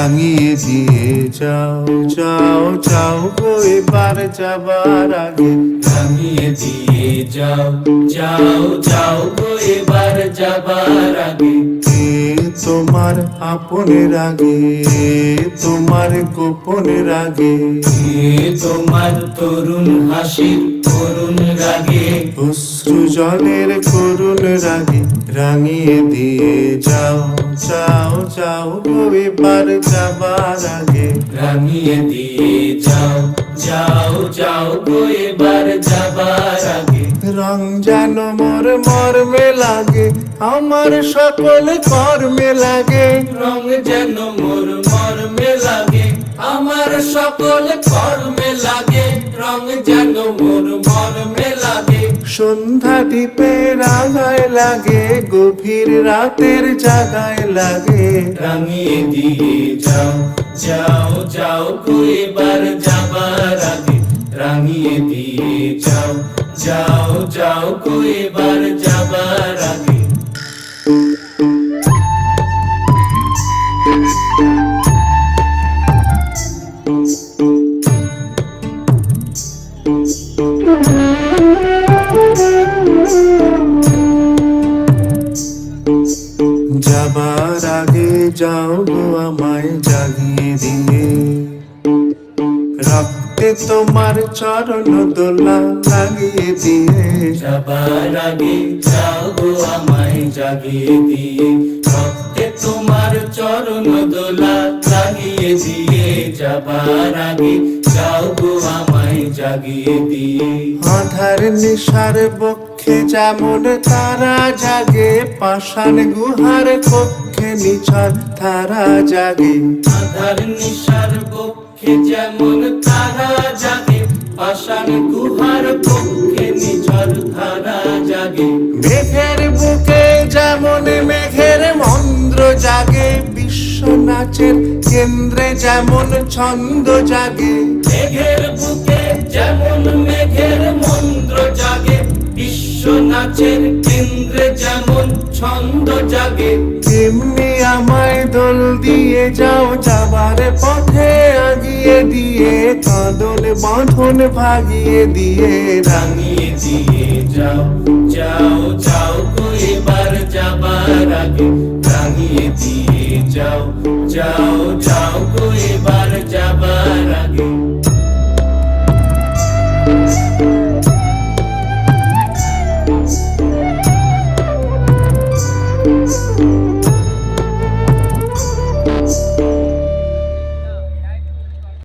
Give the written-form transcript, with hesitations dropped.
রাঙিয়ে দিয়ে যাও যাও যাও গো এবার যাবার আগে। রাঙিয়ে দিয়ে যাও যাও যাও গো এবার যাবার আগে। কে তোমার আপনের আগে, তোমার গোপনের আগে, কে তোমার তরুণ হাসির করুণ রাগে। অশ্রু জলের করুণ রাগে। রাঙিয়ে দিয়ে যাও যাও যাও গো এবার যাবার আগে। রাঙিয়ে দিয়ে যাও যাও যাও গো এবার যাবার আগে। রং যেন মোর মর্মে লাগে, আমার সকল কর্মে লাগে। রং যেন মোর মর্মে লাগে, আমার সকল কর্মে লাগে। রং যেন মোর মর্মে লাগে। সন্ধ্যা দ্বীপে রাঙায় লাগে, গভীর রাতের জাগায় লাগে। রাঙিয়ে দিয়ে যাও যাও যাও গো এবার যাবার আগে। রাঙিয়ে দিয়ে যাও যাও যাও গো এবার যাবার আগে। যাবার আগে যাও গো আমায় জাগিয়ে দিয়ে, রক্তে তোমার চরণ দোলা লাগিয়ে দিয়ে। যাবার আগে যাও গো আমায় জাগিয়ে দিয়ে, রক্তে তোমার চরণ দোলা লাগিয়ে দিয়ে। যাবার আগে যাও গো আমায় জাগিয়ে দিয়ে। আধার নিশার বক্ষে যেমন তারা জাগে, পাষাণ গুহার কক্ষে নিছর তারা জাগে। আধার নিশার পক্ষে যেমন তারা জাগে, পাষাণ গুহার পক্ষে নিঝর ধারা জাগে। মেঘের বুকে যেমন মেঘের মন্দ্র জাগে, বিশ্ব নাচের কেন্দ্রে যেমন ছন্দ জাগে। মেঘের বুকে যেমন মেঘের মন্দ্র জাগে, বিশ্ব নাচের কেন্দ্রে যেমন ছন্দ জাগে। তেমনি আমায় দোল দিয়ে যাও যাবার পথে আগিয়ে দিয়ে, কাঁদন বাঁধন ভাগিয়ে দিয়ে। রাঙিয়ে দিয়ে যাও যাও যাও গো এবার যাবার আগে। রাঙিয়ে দিয়ে যাও যাও যাও